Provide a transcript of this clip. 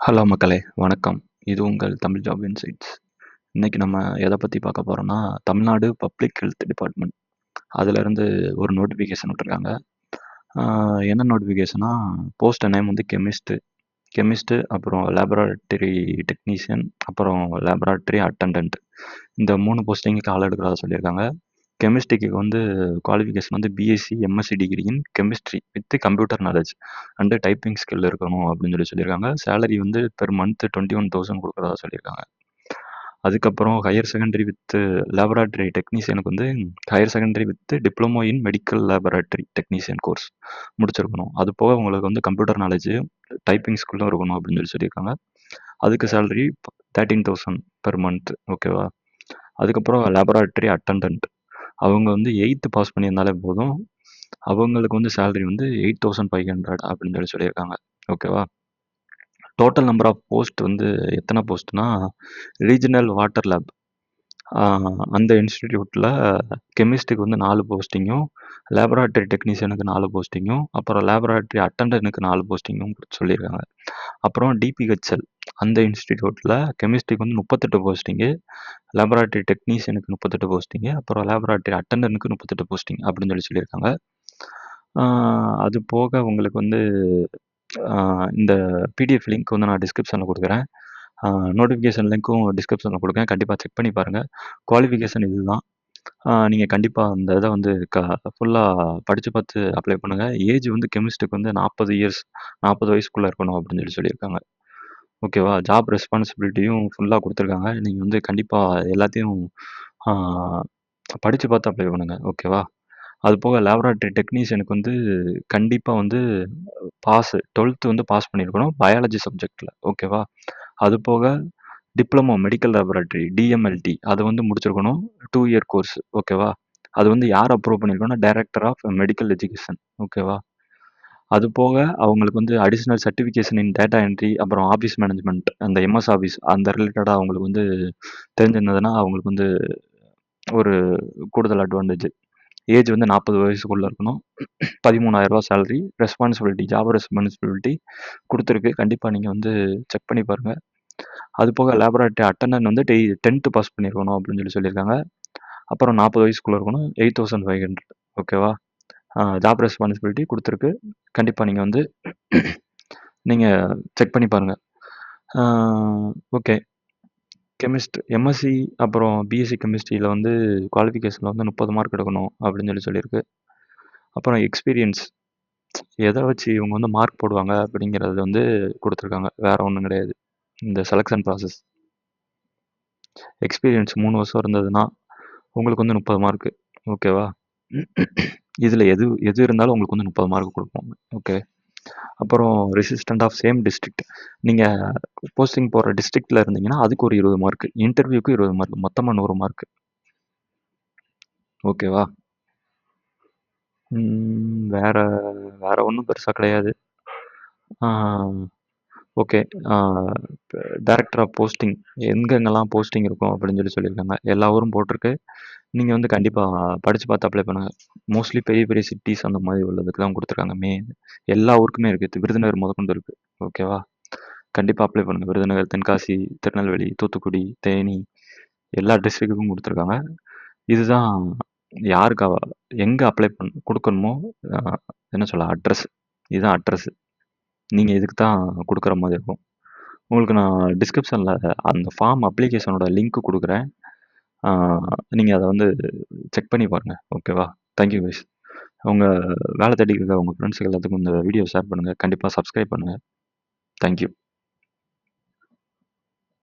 Hello மக்களே! வணக்கம். இது உங்கள் தமிழ் ஜாப் இன்சைட்ஸ். இன்னைக்கு நம்ம எத பத்தி பார்க்க போறோம்னா, தமிழ்நாடு பப்ளிக் ஹெல்த் டிபார்ட்மெண்ட். அதுலருந்து ஒரு நோட்டிஃபிகேஷன் விட்டுருக்காங்க. ஆ என்ன நோட்டிஃபிகேஷன்னா, போஸ்ட் நேம் வந்து கெமிஸ்ட்டு அப்புறம் லேபரேட்டரி டெக்னீஷியன், அப்புறம் லேபரேட்டரி அட்டெண்டன்ட். இந்த 3 போஸ்டிங்குக்கு ஆள் எடுக்கிறதா சொல்லியிருக்காங்க. கெமிஸ்ட்ரிக்கு வந்து குவாலிஃபிகேஷன் வந்து BSc, MSc degree in chemistry with computer knowledge and typing skill இருக்கணும் அப்படின்னு சொல்லியிருக்காங்க. சேலரி வந்து பெர் மந்த் 21,000 கொடுக்குறதா சொல்லியிருக்காங்க. அதுக்கப்புறம் ஹையர் செகண்டரி வித் லேபரேட்டரி டெக்னீஷியனுக்கு வந்து higher secondary with diploma in medical laboratory technician course முடிச்சிருக்கணும். அது போக உங்களுக்கு வந்து கம்ப்யூட்டர் நாலேஜ், டைப்பிங் ஸ்கில்லும் இருக்கணும் அப்படின்னு சொல்லியிருக்காங்க. அதுக்கு சேலரி 13,000 பெர் மந்த். ஓகேவா? அதுக்கப்புறம் லேபரேட்டரி அட்டெண்டன்ட் அவங்க வந்து 8th பாஸ் பண்ணியிருந்தாலே போதும். அவங்களுக்கு வந்து சேலரி வந்து 8,500 அப்படின்னு சொல்லியிருக்காங்க. ஓகேவா? டோட்டல் நம்பர் ஆஃப் போஸ்ட் வந்து எத்தனை போஸ்ட்னா, ரீஜனல் வாட்டர் லேப் அந்த இன்ஸ்டிடியூட்டில் கெமிஸ்ட்ரிக்கு வந்து 4 போஸ்டிங்கும், லேபரேட்டரி டெக்னீஷியனுக்கு 4 போஸ்டிங்கும், அப்புறம் லேபரேட்டரி அட்டெண்டனுக்கு 4 போஸ்டிங்கும் சொல்லியிருக்காங்க. அப்புறம் டிபிஹெச்எல் அந்த இன்ஸ்டிடியூட்டில் கெமிஸ்ட்ரிக்கு வந்து 38 போஸ்டிங்கு, லேபரேட்டரி டெக்னீஷியனுக்கு 38 போஸ்டிங்கு, அப்புறம் லேபரேட்டரி அட்டெண்டனுக்கு 38 போஸ்டிங் அப்படின்னு சொல்லியிருக்காங்க. அது போக உங்களுக்கு வந்து இந்த பிடிஎஃப் லிங்க் வந்து நான் டிஸ்கிரிப்ஷனில் கொடுக்குறேன். நோட்டிஃபிகேஷன் லிங்க்கும் டிஸ்கிரிப்ஷனில் கொடுக்குறேன். கண்டிப்பாக செக் பண்ணி பாருங்கள். குவாலிஃபிகேஷன் இதுதான். நீங்கள் கண்டிப்பாக அந்த இதை வந்து ஃபுல்லாக படித்து பார்த்து அப்ளை பண்ணுங்கள். ஏஜ் வந்து கெமிஸ்ட்ரிக்கு வந்து 40 இயர்ஸ் 40 வயசுக்குள்ளே இருக்கணும் அப்படின்னு சொல்லியிருக்காங்க. ஓகேவா? ஜாப் ரெஸ்பான்சிபிலிட்டியும் ஃபுல்லாக கொடுத்துருக்காங்க. நீங்கள் வந்து கண்டிப்பாக எல்லாத்தையும் படித்து பார்த்து அப்ளை பண்ணுங்கள். ஓகேவா? அது போக லேபரேட்டரி டெக்னீஷியனுக்கு வந்து கண்டிப்பாக வந்து 12th வந்து பாஸ் பண்ணியிருக்கணும் பயாலஜி சப்ஜெக்டில். ஓகேவா? அது போக டிப்ளமோ மெடிக்கல் லேபரேட்டரி டிஎம்எல்டி அது வந்து முடிச்சிருக்கணும். 2 இயர் கோர்ஸ். ஓகேவா? அது வந்து யார் அப்ரூவ் பண்ணியிருக்கோன்னா டைரக்டர் ஆஃப் மெடிக்கல் எஜுகேஷன். ஓகேவா? அது போக அவங்களுக்கு வந்து additional certification in data entry, அப்புறம் ஆஃபீஸ் மேனேஜ்மெண்ட், அந்த எம்எஸ் ஆஃபீஸ் அந்த ரிலேட்டடாக அவங்களுக்கு வந்து தெரிஞ்சிருந்ததுன்னா அவங்களுக்கு வந்து ஒரு கூடுதல் அட்வான்டேஜ். ஏஜ் வந்து 40 வயசுக்குள்ளே இருக்கணும். 13,000 சேலரி, ஜாப் ரெஸ்பான்சிபிலிட்டி கொடுத்துருக்கு. கண்டிப்பாக நீங்கள் வந்து செக் பண்ணி பாருங்கள். அது போக லேபரேட்டரி அட்டெண்டன்ட் வந்து 10th பாஸ் பண்ணியிருக்கணும் அப்படின்னு சொல்லியிருக்காங்க. அப்புறம் 40 வயசுக்குள்ளே இருக்கணும். 8,500. ஓகேவா? ஜாப் ரெஸ்பான்சிபிலிட்டி கொடுத்துருக்கு. கண்டிப்பாக நீங்கள் வந்து நீங்கள் செக் பண்ணி பாருங்கள். ஓகே. எம்எஸ்சி அப்புறம் பிஎஸ்சி கெமிஸ்ட்ரியில் வந்து குவாலிஃபிகேஷனில் வந்து 30 மார்க் எடுக்கணும் அப்படின்னு சொல்லியிருக்கு. அப்புறம் எக்ஸ்பீரியன்ஸ் எதை வச்சு இவங்க வந்து மார்க் போடுவாங்க அப்படிங்கிறது வந்து கொடுத்துருக்காங்க. வேற ஒன்றும் கிடையாது. இந்த செலெக்ஷன் ப்ராசஸ் எக்ஸ்பீரியன்ஸ் 3 வருஷம் இருந்ததுன்னா உங்களுக்கு வந்து 30 மார்க்கு. ஓகேவா? இதில் எது இருந்தாலும் உங்களுக்கு வந்து 30 மார்க் கொடுப்போம். ஓகே. அப்புறம் ரெசிஸ்டன்ட் ஆஃப் சேம் டிஸ்ட்ரிக்ட். நீங்கள் போஸ்டிங் போகிற டிஸ்ட்ரிக்டில் இருந்தீங்கன்னா அதுக்கு ஒரு 20 மார்க், இன்டர்வியூக்கு 20 மார்க், மொத்தமாக 100 மார்க். ஓகேவா? வேற வேற ஒன்றும் பெருசாக கிடையாது. ஓகே. டைரக்டர் ஆஃப் போஸ்டிங் எங்கெங்கெல்லாம் போஸ்டிங் இருக்கும் அப்படின்னு சொல்லியிருக்காங்க. எல்லா ஊரும் போட்டிருக்கு. நீங்கள் வந்து கண்டிப்பாக படித்து பார்த்து அப்ளை பண்ணுங்கள். மோஸ்ட்லி பெரிய பெரிய சிட்டிஸ் அந்த மாதிரி உள்ளதுக்கு தான் கொடுத்துருக்காங்க. எல்லா ஊருக்குமே இருக்குது. விருதுநகர் முதற்கொண்டு இருக்குது. ஓகேவா? கண்டிப்பாக அப்ளை பண்ணுங்கள். விருதுநகர், தென்காசி, திருநெல்வேலி, தூத்துக்குடி, தேனி எல்லா டிஸ்ட்ரிக்ட்டுக்கும் கொடுத்துருக்காங்க. இதுதான் யாருக்கு எங்கே அப்ளை கொடுக்கணுமோ என்ன சொல்ல அட்ரஸ். இதுதான் அட்ரஸ். நீங்கள் இதுக்கு தான் கொடுக்குற மாதிரி இருக்கும். உங்களுக்கு நான் டிஸ்கிரிப்ஷனில் அந்த ஃபார்ம் அப்ளிகேஷனோட லிங்க் கொடுக்குறேன். நீங்கள் அதை வந்து செக் பண்ணி பாருங்கள். ஓகேவா? Thank you guys. உங்கள் வேலை தேடிட்டு இருக்க உங்கள் ஃப்ரெண்ட்ஸுக்கு எல்லாத்துக்கும் இந்த வீடியோ ஷேர் பண்ணுங்கள். கண்டிப்பாக சப்ஸ்கிரைப் பண்ணுங்கள். தேங்க்யூ.